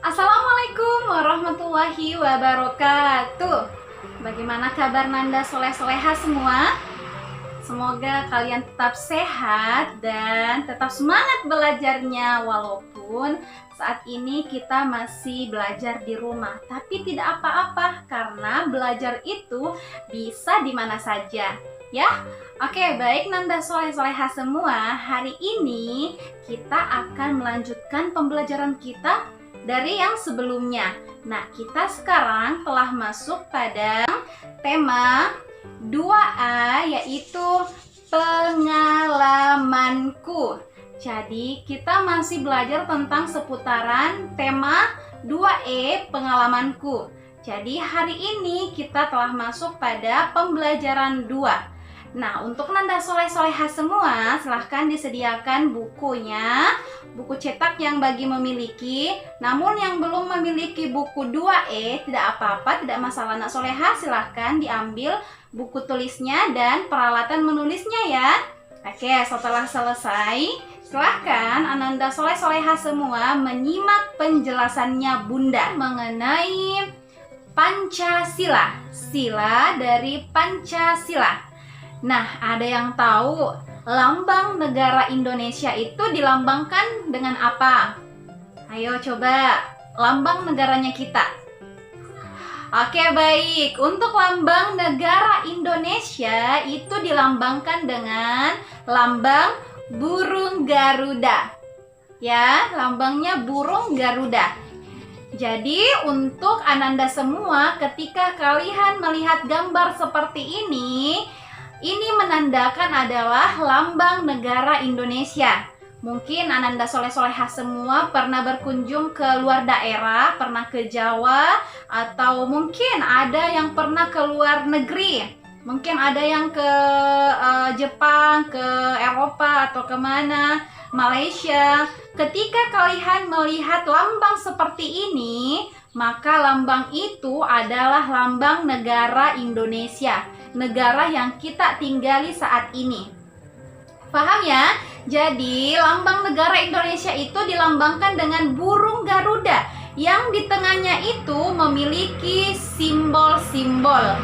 Assalamualaikum warahmatullahi wabarakatuh. Bagaimana kabar Nanda soleh-soleha semua? Semoga kalian tetap sehat dan tetap semangat belajarnya. Walaupun saat ini kita masih belajar di rumah, tapi tidak apa-apa karena belajar itu bisa di mana saja. Ya, oke, baik Nanda soleh-soleha semua. Hari ini kita akan melanjutkan pembelajaran kita dari yang sebelumnya. Nah, kita sekarang telah masuk pada tema 2A, yaitu pengalamanku. Jadi, kita masih belajar tentang seputaran tema 2E, pengalamanku. Jadi, hari ini kita telah masuk pada pembelajaran 2. Nah, untuk Nanda soleh-soleha semua, silahkan disediakan bukunya, buku cetak yang bagi memiliki. Namun yang belum memiliki buku 2E, tidak apa-apa, tidak masalah Nanda soleha, silahkan diambil buku tulisnya dan peralatan menulisnya ya. Oke, setelah selesai, silahkan Ananda soleh-soleha semua menyimak penjelasannya Bunda mengenai Pancasila, sila dari Pancasila. Nah, ada yang tahu lambang negara Indonesia itu dilambangkan dengan apa? Ayo coba, lambang negaranya kita. Oke, baik. Untuk lambang negara Indonesia itu dilambangkan dengan lambang burung Garuda. Ya, lambangnya burung Garuda. Jadi, untuk Ananda semua, ketika kalian melihat gambar seperti ini menandakan adalah lambang negara Indonesia. Mungkin Ananda soleh-soleha semua pernah berkunjung ke luar daerah, pernah ke Jawa, atau mungkin ada yang pernah ke luar negeri. Mungkin ada yang ke Jepang, ke Eropa, atau kemana, Malaysia. Ketika kalian melihat lambang seperti ini, maka lambang itu adalah lambang negara Indonesia, negara yang kita tinggali saat ini. Paham ya? Jadi lambang negara Indonesia itu dilambangkan dengan burung Garuda, yang di tengahnya itu memiliki simbol-simbol.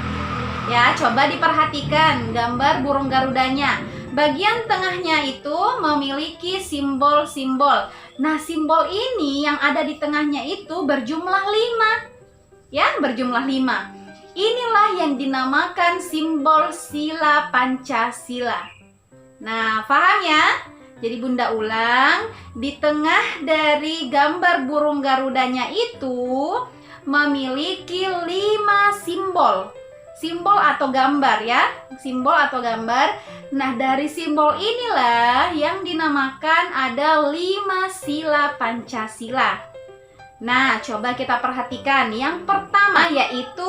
Ya, coba diperhatikan gambar burung Garudanya. Bagian tengahnya itu memiliki simbol-simbol. Nah, simbol ini yang ada di tengahnya itu berjumlah 5. Ya, berjumlah 5. Inilah yang dinamakan simbol sila Pancasila. Nah, paham ya? Jadi Bunda ulang, di tengah dari gambar burung Garudanya itu memiliki 5 simbol. Simbol atau gambar ya, simbol atau gambar. Nah, dari simbol inilah yang dinamakan ada 5 sila Pancasila. Nah, coba kita perhatikan. Yang pertama yaitu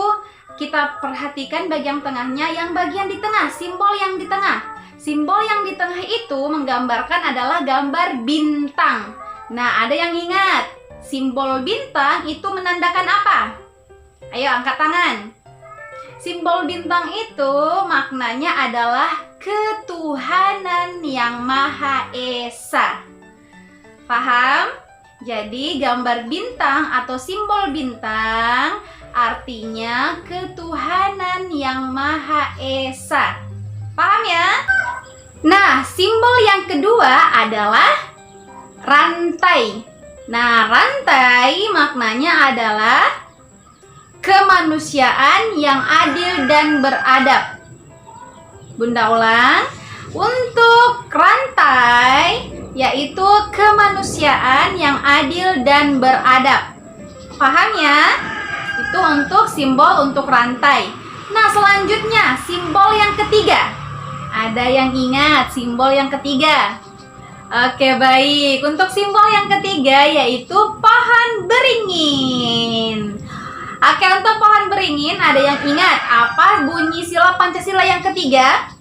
kita perhatikan bagian tengahnya, yang bagian di tengah, simbol yang di tengah. Simbol yang di tengah itu menggambarkan adalah gambar bintang. Nah, ada yang ingat, simbol bintang itu menandakan apa? Ayo angkat tangan. Simbol bintang itu maknanya adalah ketuhanan yang Maha Esa. Paham? Jadi gambar bintang atau simbol bintang artinya ketuhanan yang Maha Esa. Paham ya? Nah, simbol yang kedua adalah rantai. Nah, rantai maknanya adalah kemanusiaan yang adil dan beradab. Bunda ulang, untuk rantai yaitu kemanusiaan yang adil dan beradab. Paham ya? Itu untuk simbol untuk rantai. Nah, selanjutnya simbol yang ketiga. Ada yang ingat simbol yang ketiga? Oke, baik. Untuk simbol yang ketiga yaitu pohon beringin. Oke, untuk pohon beringin, ada yang ingat apa bunyi sila Pancasila yang ketiga?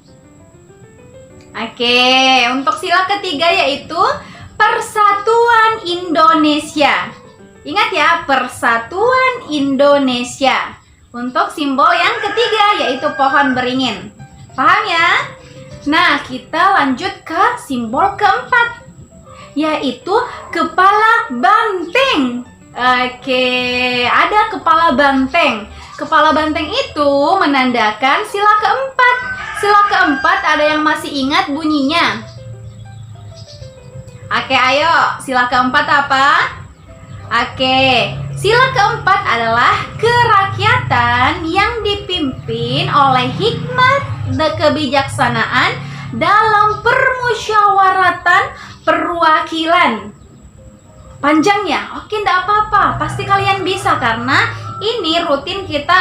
Oke, untuk sila ketiga yaitu Persatuan Indonesia. Ingat ya, Persatuan Indonesia. Untuk simbol yang ketiga yaitu pohon beringin. Paham ya? Nah, kita lanjut ke simbol keempat, yaitu kepala banteng. Oke, ada kepala banteng. Kepala banteng itu menandakan sila keempat. Sila keempat ada yang masih ingat bunyinya? Oke, ayo. Sila keempat apa? Oke, sila keempat adalah kerakyatan yang dipimpin oleh hikmat dan kebijaksanaan dalam permusyawaratan perwakilan. Panjang ya? Oke, enggak apa-apa. Pasti kalian bisa karena ini rutin kita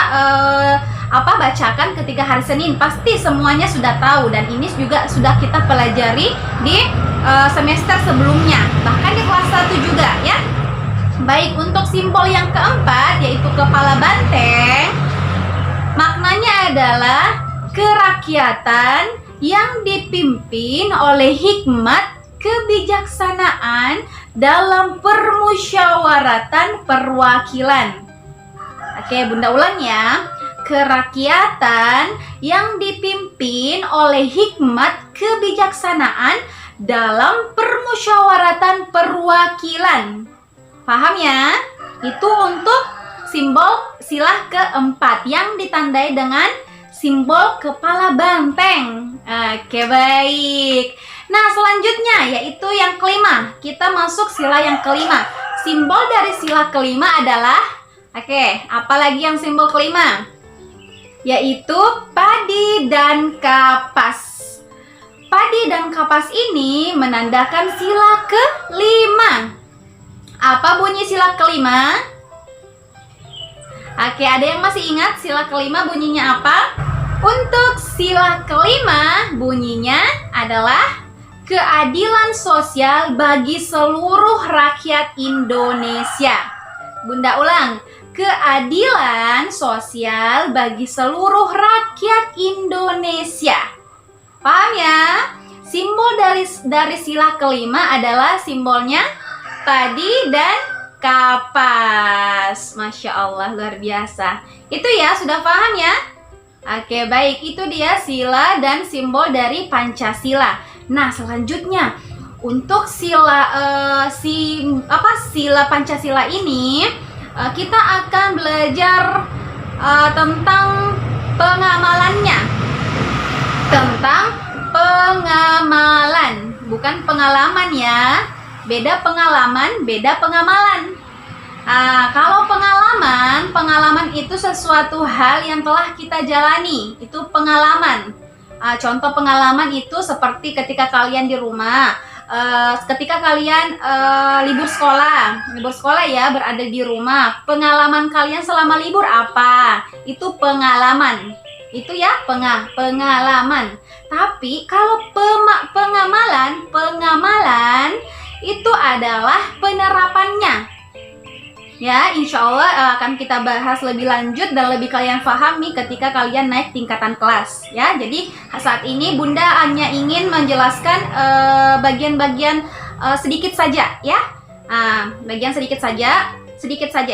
bacakan ketika hari Senin. Pasti semuanya sudah tahu dan ini juga sudah kita pelajari di semester sebelumnya. Bahkan di kelas 1 juga ya. Baik, untuk simbol yang keempat yaitu kepala banteng, maknanya adalah kerakyatan yang dipimpin oleh hikmat kebijaksanaan dalam permusyawaratan perwakilan. Oke, Bunda ulang ya. Kerakyatan yang dipimpin oleh hikmat kebijaksanaan dalam permusyawaratan perwakilan. Paham ya? Itu untuk simbol sila keempat yang ditandai dengan simbol kepala banteng. Oke, baik. Nah, selanjutnya yaitu yang kelima. Kita masuk sila yang kelima. Simbol dari sila kelima adalah apalagi yang simbol kelima? Yaitu padi dan kapas. Padi dan kapas ini menandakan sila kelima. Apa bunyi sila kelima? Ada yang masih ingat sila kelima bunyinya apa? Untuk sila kelima bunyinya adalah keadilan sosial bagi seluruh rakyat Indonesia. Bunda ulang, keadilan sosial bagi seluruh rakyat Indonesia. Paham ya? Simbol dari sila kelima adalah simbolnya padi dan kapas. Masya Allah, luar biasa. Itu ya, sudah paham ya? Oke, baik. Itu dia sila dan simbol dari Pancasila. Nah, selanjutnya untuk sila Pancasila ini kita akan belajar tentang pengamalannya. Tentang pengamalan, bukan pengalaman ya. Beda pengalaman, beda pengamalan. Kalau pengalaman itu sesuatu hal yang telah kita jalani, itu pengalaman. Contoh pengalaman itu seperti ketika kalian di rumah, ketika kalian libur sekolah ya, berada di rumah. Pengalaman kalian selama libur apa? Itu pengalaman. Itu ya pengalaman. Tapi kalau pengamalan itu adalah penerapannya. Ya, insya Allah akan kita bahas lebih lanjut dan lebih kalian pahami ketika kalian naik tingkatan kelas. Ya, jadi saat ini Bunda hanya ingin menjelaskan bagian-bagian sedikit saja, ya. Bagian sedikit saja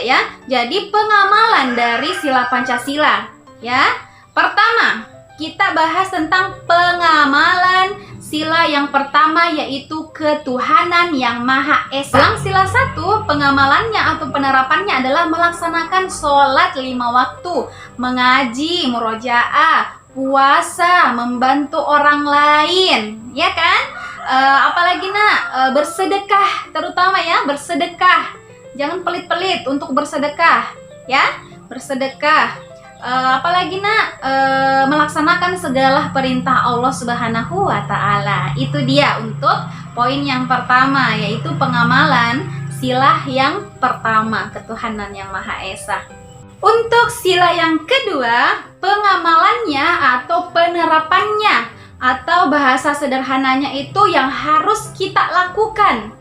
ya. Jadi pengamalan dari sila Pancasila, ya. Pertama, kita bahas tentang pengamalan sila yang pertama yaitu ketuhanan yang Maha Esa. Dalam sila 1, pengamalannya atau penerapannya adalah melaksanakan sholat 5 waktu, mengaji, murojaah, puasa, membantu orang lain, ya kan? Apalagi bersedekah, terutama ya, bersedekah. Jangan pelit-pelit untuk bersedekah, ya, bersedekah. Apalagi melaksanakan segala perintah Allah Subhanahu wa Ta'ala. Itu dia untuk poin yang pertama, yaitu pengamalan sila yang pertama, ketuhanan yang Maha Esa. Untuk sila yang kedua, pengamalannya atau penerapannya, atau bahasa sederhananya itu yang harus kita lakukan.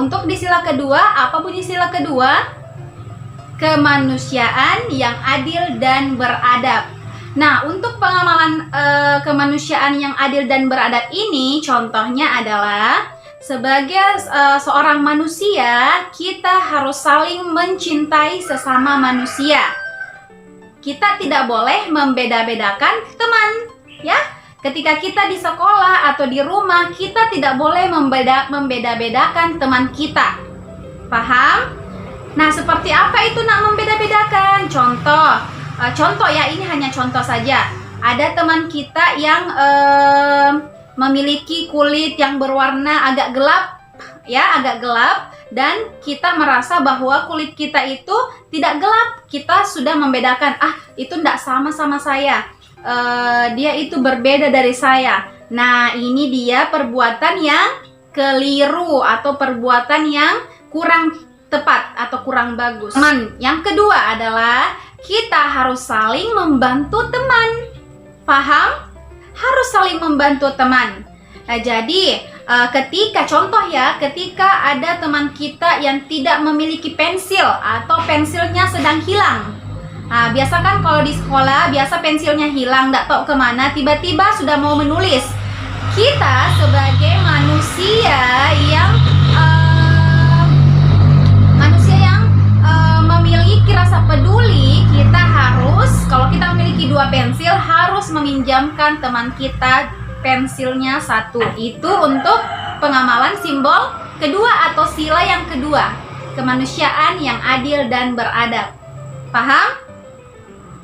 Untuk di sila kedua, apa bunyi sila kedua? Kemanusiaan yang adil dan beradab. Nah, untuk pengamalan kemanusiaan yang adil dan beradab ini, contohnya adalah sebagai seorang manusia, kita harus saling mencintai sesama manusia. Kita tidak boleh membeda-bedakan teman, ya. Ketika kita di sekolah atau di rumah, kita tidak boleh membeda-bedakan teman kita. Paham? Nah, seperti apa itu nak membeda-bedakan? Contoh ya, ini hanya contoh saja. Ada teman kita yang memiliki kulit yang berwarna agak gelap, ya, agak gelap, dan kita merasa bahwa kulit kita itu tidak gelap. Kita sudah membedakan, itu tidak sama saya. Dia itu berbeda dari saya. Nah, ini dia perbuatan yang keliru atau perbuatan yang kurang tepat atau kurang bagus. Teman, yang kedua adalah kita harus saling membantu teman. Paham? Harus saling membantu teman. Nah, jadi ketika ada teman kita yang tidak memiliki pensil atau pensilnya sedang hilang. Nah, biasa kan kalau di sekolah biasa pensilnya hilang, nggak tahu kemana, tiba-tiba sudah mau menulis. Kita sebagai manusia yang memiliki rasa peduli, kita harus, kalau kita memiliki 2 pensil, harus meminjamkan teman kita pensilnya 1. Itu untuk pengamalan simbol kedua atau sila yang kedua, kemanusiaan yang adil dan beradab. Paham?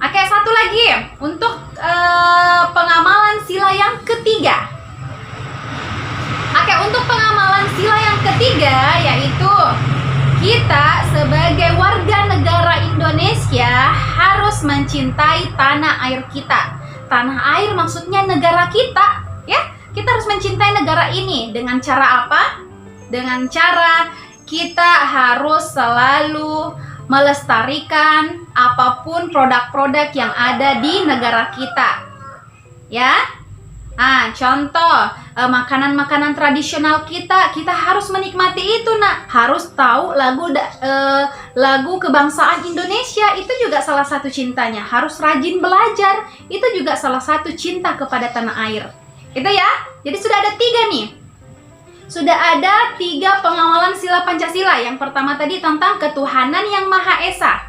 Oke, satu lagi untuk pengamalan sila yang ketiga. Oke, untuk pengamalan sila yang ketiga yaitu kita sebagai warga negara Indonesia harus mencintai tanah air kita. Tanah air maksudnya negara kita, ya. Kita harus mencintai negara ini dengan cara apa? Dengan cara kita harus selalu melestarikan apapun produk-produk yang ada di negara kita. Ya. Contoh makanan-makanan tradisional kita harus menikmati itu, nak. Harus tahu lagu kebangsaan Indonesia, itu juga salah satu cintanya. Harus rajin belajar, itu juga salah satu cinta kepada tanah air. Itu ya. Jadi sudah ada 3 nih. Sudah ada 3 pengawalan sila Pancasila. Yang pertama tadi tentang ketuhanan yang Maha Esa.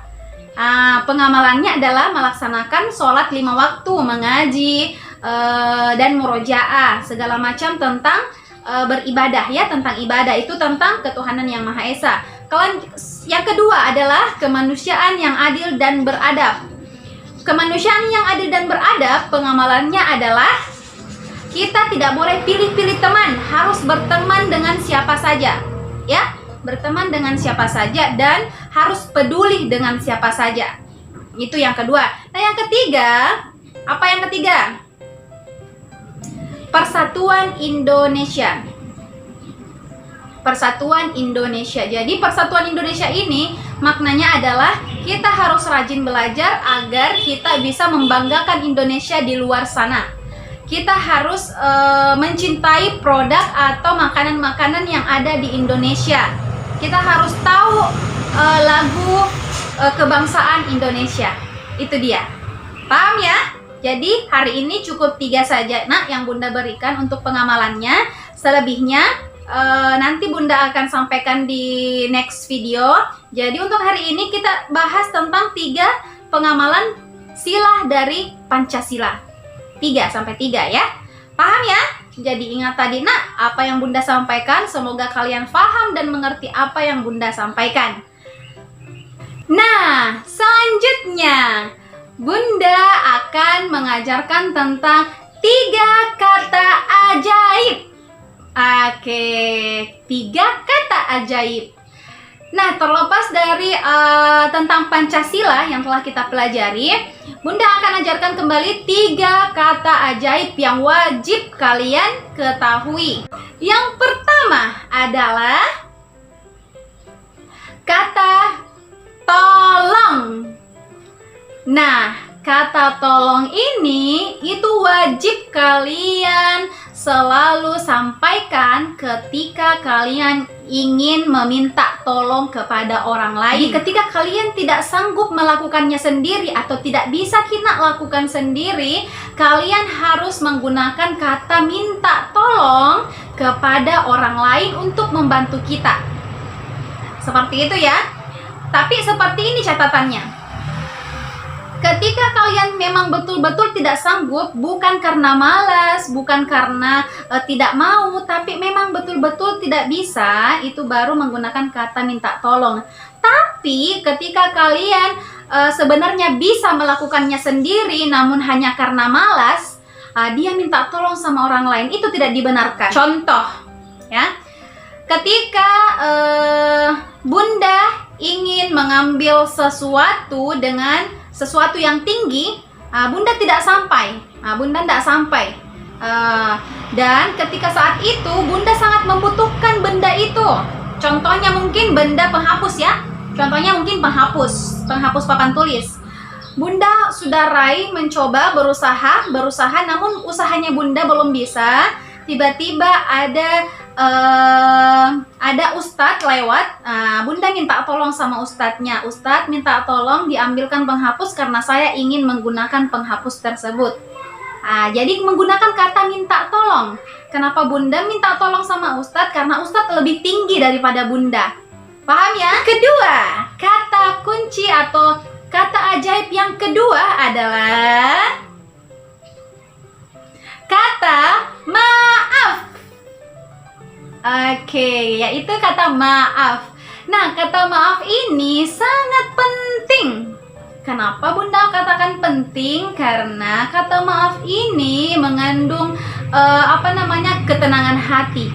Pengamalannya adalah melaksanakan sholat 5 waktu, mengaji, dan murojaah, segala macam tentang beribadah, ya, tentang ibadah, itu tentang ketuhanan yang Maha Esa. Yang kedua adalah kemanusiaan yang adil dan beradab. Kemanusiaan yang adil dan beradab, pengamalannya adalah kita tidak boleh pilih-pilih teman, harus berteman dengan siapa saja, ya, berteman dengan siapa saja dan harus peduli dengan siapa saja. Itu yang kedua. Nah, yang ketiga, apa yang ketiga? Persatuan Indonesia. Persatuan Indonesia. Jadi Persatuan Indonesia ini maknanya adalah kita harus rajin belajar agar kita bisa membanggakan Indonesia di luar sana. Kita harus mencintai produk atau makanan-makanan yang ada di Indonesia. Kita harus tahu lagu kebangsaan Indonesia. Itu dia. Paham ya? Jadi hari ini cukup 3 saja, nak, yang Bunda berikan untuk pengamalannya. Selebihnya nanti Bunda akan sampaikan di next video. Jadi untuk hari ini kita bahas tentang 3 pengamalan sila dari Pancasila. 3 ya. Paham ya? Jadi ingat tadi, nak, apa yang Bunda sampaikan. Semoga kalian paham dan mengerti apa yang Bunda sampaikan. Nah, selanjutnya Bunda akan mengajarkan tentang 3 kata ajaib. Oke, 3 kata ajaib. Nah, terlepas dari tentang Pancasila yang telah kita pelajari, Bunda akan ajarkan kembali 3 kata ajaib yang wajib kalian ketahui. Yang pertama adalah kata tolong. Nah, kata tolong ini itu wajib kalian selalu sampaikan ketika kalian ingin meminta tolong kepada orang lain. Jadi ketika kalian tidak sanggup melakukannya sendiri atau tidak bisa kita lakukan sendiri, kalian harus menggunakan kata minta tolong kepada orang lain untuk membantu kita. Seperti itu ya. Tapi seperti ini catatannya. Ketika kalian memang betul-betul tidak sanggup, bukan karena malas, bukan karena tidak mau, tapi memang betul-betul tidak bisa, itu baru menggunakan kata minta tolong. Tapi Tapi ketika kalian sebenarnya bisa melakukannya sendiri namun hanya karena malas, dia minta tolong sama orang lain, itu tidak dibenarkan. Contoh ya, ketika Bunda ingin mengambil sesuatu dengan sesuatu yang tinggi, Bunda tidak sampai. Bunda tidak sampai. Dan ketika saat itu Bunda sangat membutuhkan benda itu. Contohnya mungkin benda penghapus ya. Contohnya mungkin penghapus papan tulis. Bunda sudah raih, mencoba, berusaha, namun usahanya Bunda belum bisa. Tiba-tiba ada ustadz lewat. Bunda minta tolong sama ustadznya. Ustadz minta tolong diambilkan penghapus karena saya ingin menggunakan penghapus tersebut. Jadi menggunakan kata minta tolong. Kenapa Bunda minta tolong sama ustadz? Karena ustadz lebih tinggi daripada Bunda. Paham ya? Kedua, kata kunci atau kata ajaib yang kedua adalah kata maaf. Oke, yaitu kata maaf. Nah, kata maaf ini sangat penting. Kenapa Bunda katakan penting? Karena kata maaf ini mengandung ketenangan hati.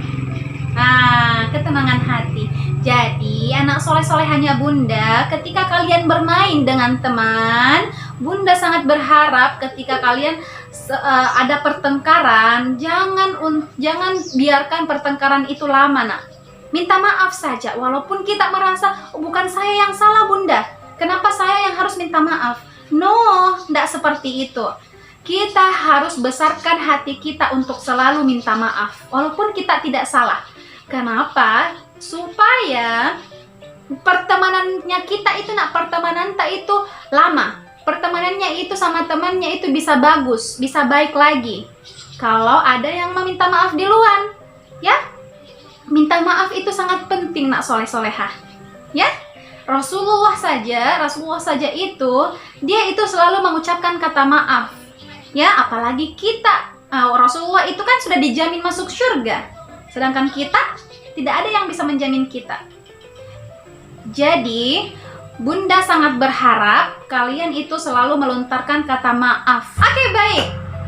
Ketenangan hati. Jadi, anak soleh-solehannya Bunda, ketika kalian bermain dengan teman, Bunda sangat berharap ketika kalian ada pertengkaran, jangan biarkan pertengkaran itu lama, nak. Minta maaf saja, walaupun kita merasa bukan saya yang salah, Bunda. Kenapa saya yang harus minta maaf? No, tidak seperti itu. Kita harus besarkan hati kita untuk selalu minta maaf, walaupun kita tidak salah. Kenapa? Supaya pertemanannya kita itu pertemanan itu lama. Pertemanannya itu sama temannya itu bisa bagus, bisa baik lagi. Kalau ada yang meminta maaf duluan, ya. Minta maaf itu sangat penting, nak soleh-solehah. Ya. Rasulullah saja itu dia itu selalu mengucapkan kata maaf. Ya, apalagi kita. Rasulullah itu kan sudah dijamin masuk surga. Sedangkan kita tidak ada yang bisa menjamin kita. Jadi, Bunda sangat berharap kalian itu selalu melontarkan kata maaf. Oke, baik.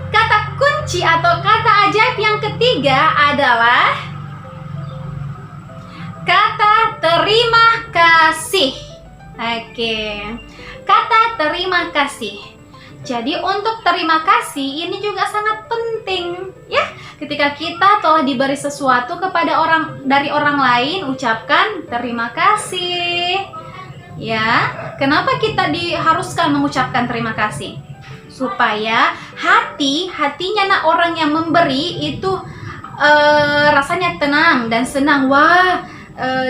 Kata kunci atau kata ajaib yang ketiga adalah kata terima kasih. Oke. Kata terima kasih. Jadi untuk terima kasih ini juga sangat penting, ya. Ketika kita telah diberi sesuatu dari orang lain, ucapkan terima kasih. Ya, kenapa kita diharuskan mengucapkan terima kasih? Supaya hatinya orang yang memberi itu rasanya tenang dan senang. Wah,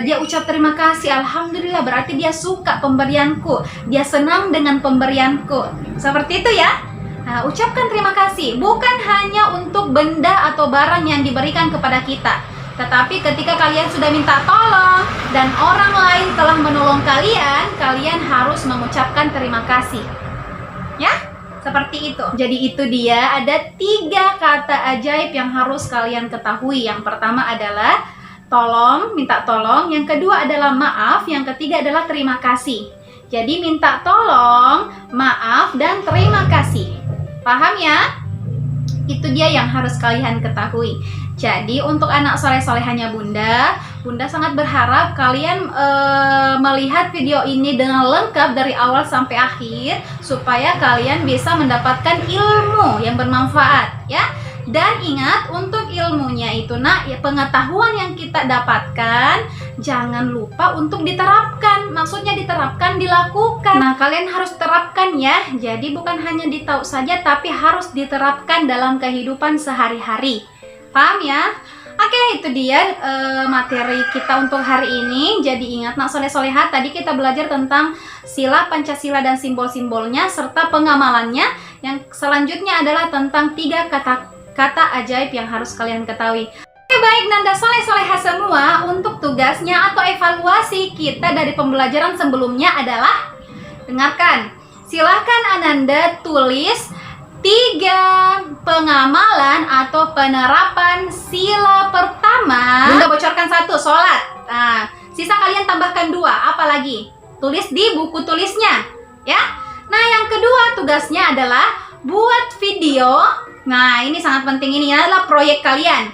dia ucap terima kasih, alhamdulillah, berarti dia suka pemberianku, dia senang dengan pemberianku. Seperti itu ya. Ucapkan terima kasih bukan hanya untuk benda atau barang yang diberikan kepada kita, tetapi ketika kalian sudah minta tolong dan orang lain telah menolong kalian, kalian harus mengucapkan terima kasih. Ya, seperti itu. Jadi itu dia, ada 3 kata ajaib yang harus kalian ketahui. Yang pertama adalah tolong, minta tolong. Yang kedua adalah maaf. Yang ketiga adalah terima kasih. Jadi minta tolong, maaf, dan terima kasih. Paham ya? Itu dia yang harus kalian ketahui. Jadi untuk anak soleh-solehannya Bunda sangat berharap kalian melihat video ini dengan lengkap dari awal sampai akhir, supaya kalian bisa mendapatkan ilmu yang bermanfaat, ya. Dan ingat, untuk ilmunya itu, nak, ya, pengetahuan yang kita dapatkan jangan lupa untuk diterapkan. Maksudnya diterapkan, dilakukan. Nah, kalian harus terapkan ya. Jadi bukan hanya ditahu saja, tapi harus diterapkan dalam kehidupan sehari-hari. Paham ya? Oke, itu dia materi kita untuk hari ini. Jadi ingat, nak soleh-solehat, tadi kita belajar tentang sila, Pancasila, dan simbol-simbolnya serta pengamalannya. Yang selanjutnya adalah tentang 3 kata ajaib yang harus kalian ketahui. Oke, baik Nanda soleh-soleha semua, untuk tugasnya atau evaluasi kita dari pembelajaran sebelumnya adalah, dengarkan, silahkan Ananda tulis 3 pengamalan atau penerapan sila pertama. Bunda bocorkan 1, sholat. Nah, sisa kalian tambahkan 2, apa lagi? tulis di buku tulisnya, ya. Nah, yang kedua tugasnya adalah buat video. Nah, ini sangat penting, ini adalah proyek kalian.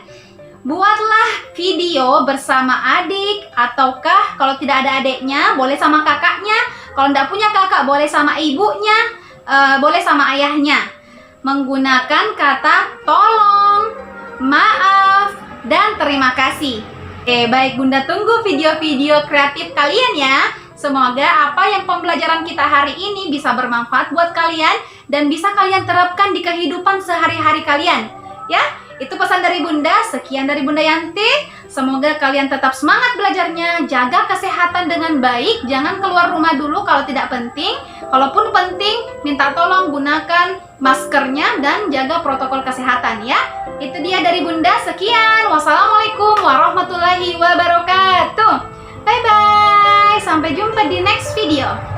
Buatlah video bersama adik, ataukah kalau tidak ada adiknya, boleh sama kakaknya. Kalau tidak punya kakak, boleh sama ibunya, boleh sama ayahnya. Menggunakan kata tolong, maaf, dan terima kasih. Oke, baik Bunda tunggu video-video kreatif kalian ya. Semoga apa yang pembelajaran kita hari ini bisa bermanfaat buat kalian dan bisa kalian terapkan di kehidupan sehari-hari kalian. Ya, itu pesan dari Bunda. Sekian dari Bunda Yanti. Semoga kalian tetap semangat belajarnya, jaga kesehatan dengan baik, jangan keluar rumah dulu kalau tidak penting. Kalaupun penting, minta tolong gunakan maskernya dan jaga protokol kesehatan ya. Itu dia dari Bunda. Sekian. Wassalamualaikum warahmatullahi wabarakatuh. Bye-bye. Sampai jumpa di next video.